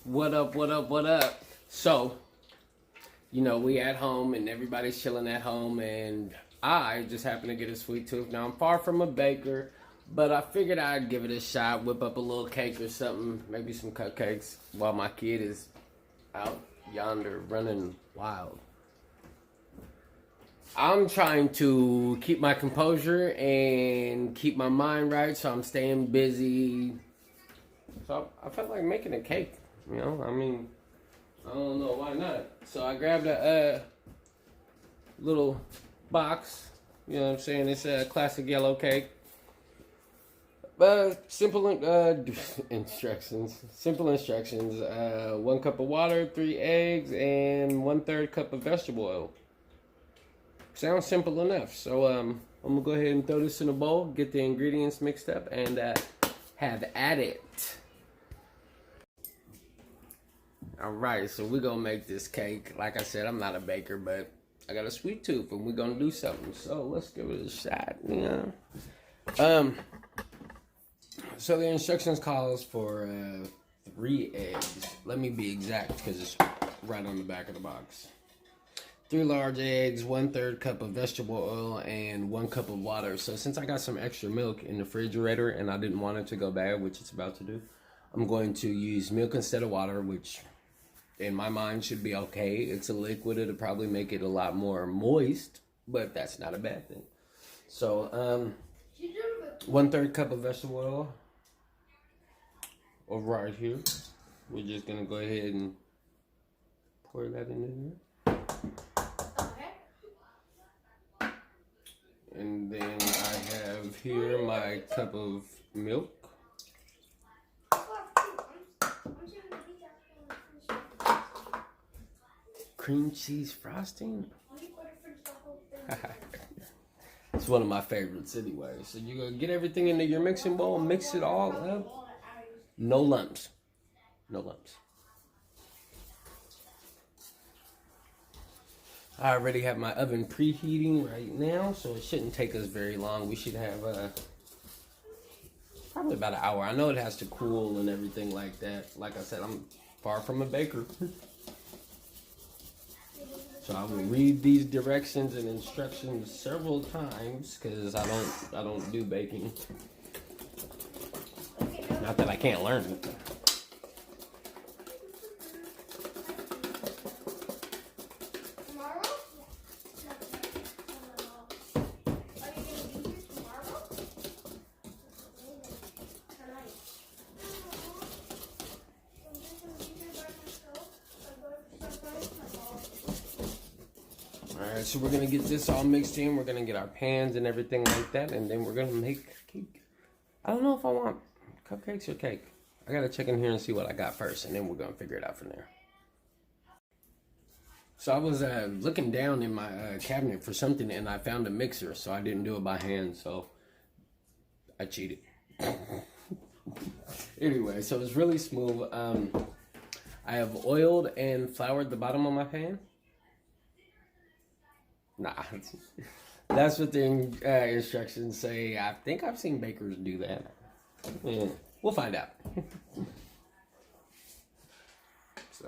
What up, what up, what up? So, we at home and everybody's chilling at home, and I just happened to get a sweet tooth. Now, I'm far from a baker, but I figured I'd give it a shot, whip up a little cake or something, maybe some cupcakes, while my kid is out yonder running wild. I'm trying to keep my composure and keep my mind right, so I'm staying busy. So I felt like making a cake, I don't know, why not? So I grabbed a little box, it's a classic yellow cake. Simple instructions. Simple instructions. 1 cup of water, 3 eggs, and 1/3 cup of vegetable oil. Sounds simple enough. So I'm gonna go ahead and throw this in a bowl, get the ingredients mixed up, and have at it. Alright, so we're gonna make this cake. Like I said, I'm not a baker, but I got a sweet tooth and we're gonna do something. So let's give it a shot, So the instructions calls for 3 eggs. Let me be exact because it's right on the back of the box. 3 large eggs, 1/3 cup of vegetable oil, and 1 cup of water. So since I got some extra milk in the refrigerator and I didn't want it to go bad, which it's about to do, I'm going to use milk instead of water, which in my mind should be okay. It's a liquid, it'll probably make it a lot more moist, but that's not a bad thing. So 1/3 cup of vegetable oil over right here. We're just gonna go ahead and pour that in there. And then I have here my cup of milk. Cream cheese frosting? It's one of my favorites anyway. So you're going to get everything into your mixing bowl, mix it all up. No lumps. No lumps. I already have my oven preheating right now, so it shouldn't take us very long. We should have probably about an hour. I know it has to cool and everything like that. Like I said, I'm far from a baker. So I will read these directions and instructions several times because I don't do baking. Not that I can't learn it. Alright, so we're going to get this all mixed in. We're going to get our pans and everything like that. And then we're going to make cake. I don't know if I want cupcakes or cake. I got to check in here and see what I got first. And then we're going to figure it out from there. So I was looking down in my cabinet for something. And I found a mixer. So I didn't do it by hand. So I cheated. Anyway, so it's really smooth. I have oiled and floured the bottom of my pan. Nah, that's what the instructions say. I think I've seen bakers do that. Yeah, we'll find out. So.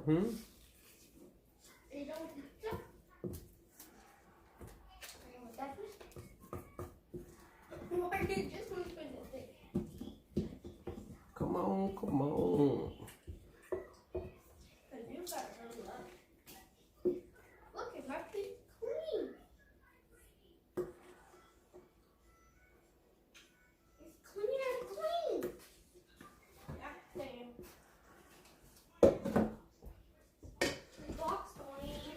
Mm-hmm. Come on, come on. Look, it's actually clean. It's clean as clean. God damn. The box clean.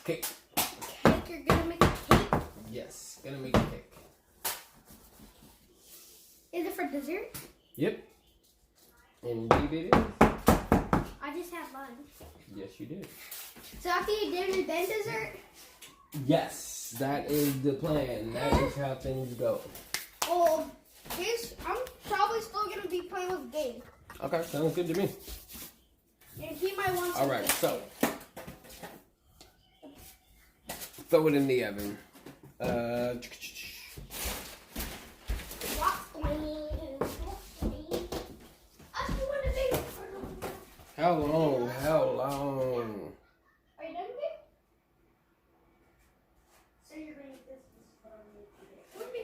Cake. Cake? You're gonna make a cake? Yes, gonna make a cake. Is it for dessert? Yep. Indeed it is. I just had lunch. Yes, you did. So after you eat dinner, then dessert? Yes, that is the plan. That is how things go. Oh, I'm probably still gonna be playing with Gabe. Okay, sounds good to me. And he might want All some right, cake so too. throw it in the oven. How long? How long? Are you done, Gabe? So you're gonna eat this. Come here.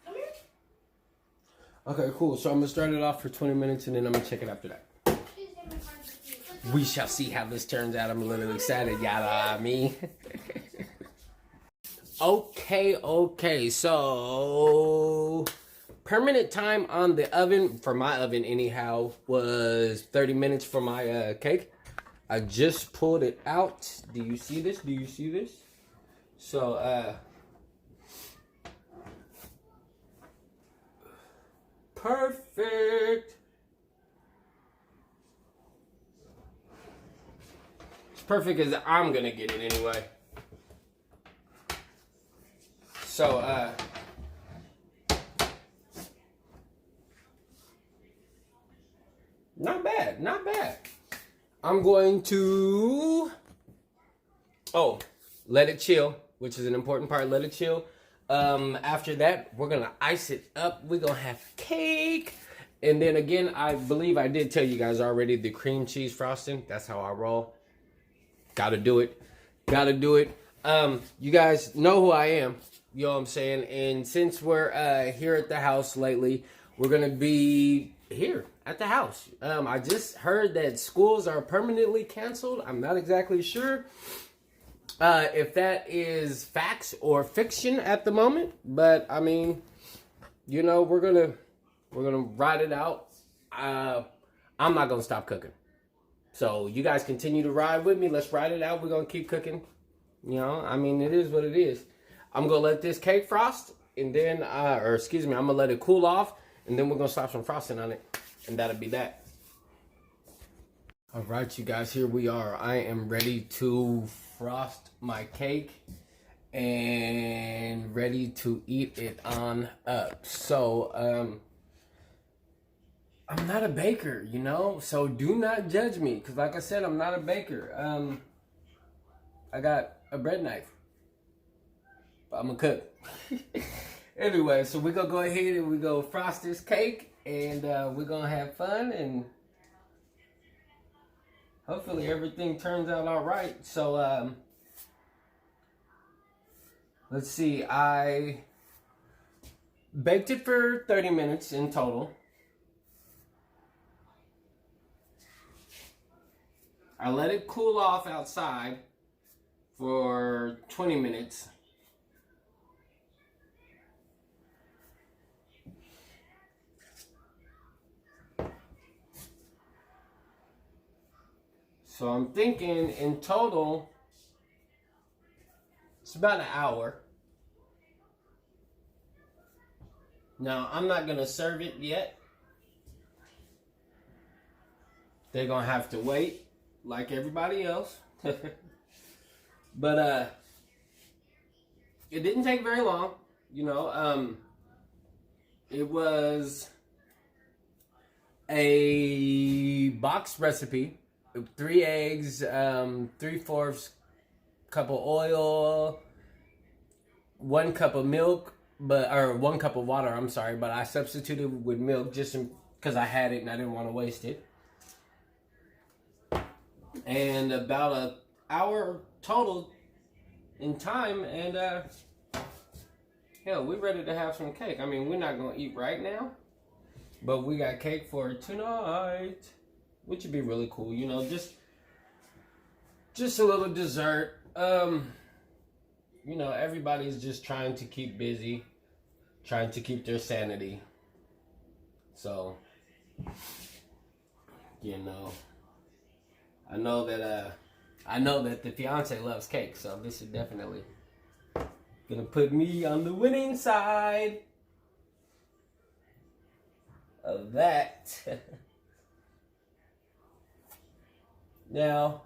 Come here. Okay, cool. So I'm gonna start it off for 20 minutes and then I'm gonna check it after that. Please give me $150. We shall see how this turns out. I'm a little excited, yada me. Okay. So permanent time on the oven for my oven anyhow was 30 minutes for my cake. I just pulled it out. Do you see this? Do you see this? So perfect. It's perfect as I'm gonna get it anyway. So not bad, not bad. I'm going to let it chill, which is an important part. Let it chill. After that, we're gonna ice it up. We're gonna have cake. And then again, I believe I did tell you guys already the cream cheese frosting. That's how I roll. Gotta do it. Gotta do it. You guys know who I am. You know what I'm saying? And since we're here at the house lately, we're gonna be here at the house. I just heard that schools are permanently canceled. I'm not exactly sure if that is facts or fiction at the moment, but I mean, you know, we're gonna ride it out. I'm not gonna stop cooking. So you guys continue to ride with me. Let's ride it out. We're gonna keep cooking. You know, I mean, it is what it is. I'm gonna let this cake frost, and then, I'm gonna let it cool off, and then we're gonna slap some frosting on it, and that'll be that. All right, you guys, here we are. I am ready to frost my cake and ready to eat it on up. So, I'm not a baker, you know, so do not judge me, because like I said, I'm not a baker. I got a bread knife. I'm a cook. Anyway, so we're gonna go ahead and we're gonna frost this cake, and we're gonna have fun, and hopefully everything turns out all right. So let's see, I baked it for 30 minutes in total. I let it cool off outside for 20 minutes. So I'm thinking in total, it's about an hour. Now, I'm not gonna serve it yet. They're gonna have to wait like everybody else. But it didn't take very long, you know. It was a box recipe. 3 eggs, 3/4 cup of oil, 1 cup of milk, or 1 cup of water, I'm sorry, but I substituted with milk just because I had it and I didn't want to waste it. And about an hour total in time, and hell, we're ready to have some cake. I mean, we're not going to eat right now, but we got cake for tonight, which would be really cool, you know, just a little dessert. You know, everybody's just trying to keep busy, trying to keep their sanity. So, you know, I know that I know that the fiance loves cake, so this is definitely gonna put me on the winning side of that. Now,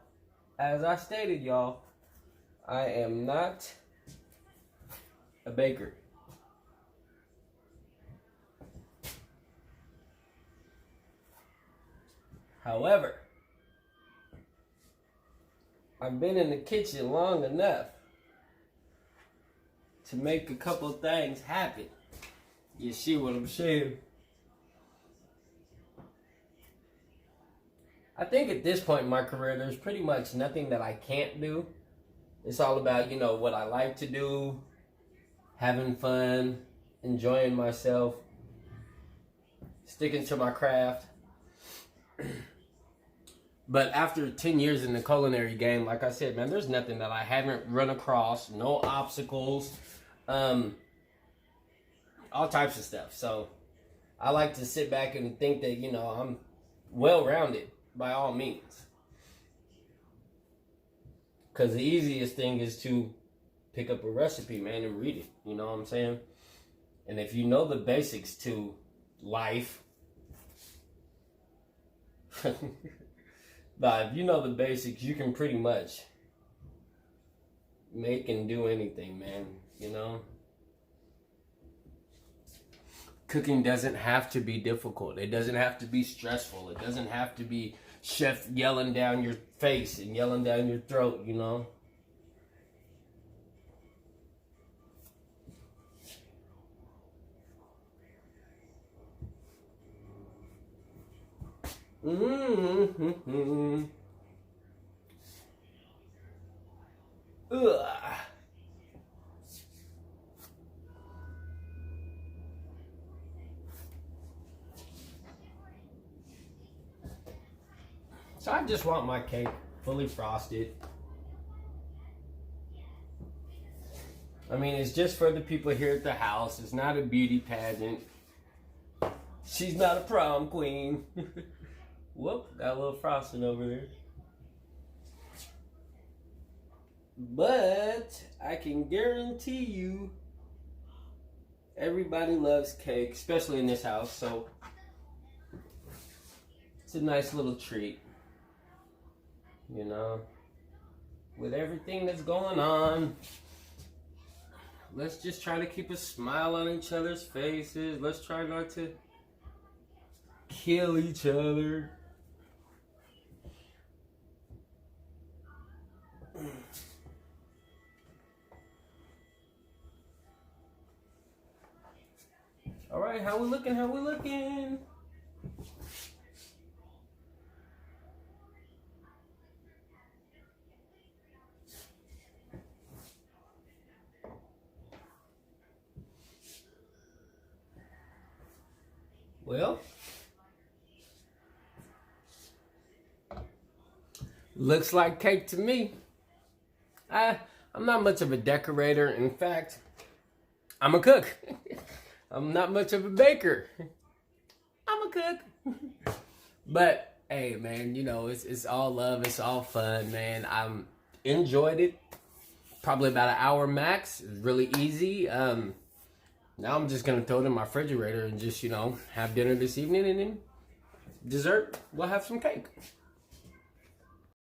as I stated, y'all, I am not a baker. However, I've been in the kitchen long enough to make a couple things happen. You see what I'm saying? I think at this point in my career, there's pretty much nothing that I can't do. It's all about, you know, what I like to do, having fun, enjoying myself, sticking to my craft. But after 10 years in the culinary game, like I said, man, there's nothing that I haven't run across, no obstacles, all types of stuff. So I like to sit back and think that, you know, I'm well-rounded by all means. Because the easiest thing is to pick up a recipe, man, and read it. You know what I'm saying? And if you know the basics to life, but if you know the basics, you can pretty much make and do anything, man. You know? Cooking doesn't have to be difficult. It doesn't have to be stressful. It doesn't have to be chef yelling down your face and yelling down your throat, you know? Mm-hmm. Ugh. So I just want my cake fully frosted. I mean, it's just for the people here at the house. It's not a beauty pageant. She's not a prom queen. Whoop, got a little frosting over there. But I can guarantee you everybody loves cake, especially in this house. So it's a nice little treat. You know, with everything that's going on, let's just try to keep a smile on each other's faces. Let's try not to kill each other. All right, how we looking? How we looking? Well, looks like cake to me. I'm not much of a decorator. In fact, I'm a cook. I'm not much of a baker. I'm a cook. But hey, man, you know, it's all love. It's all fun, man. I enjoyed it. Probably about an hour max. It was really easy. Now I'm just going to throw it in my refrigerator and just, you know, have dinner this evening, and then dessert, we'll have some cake.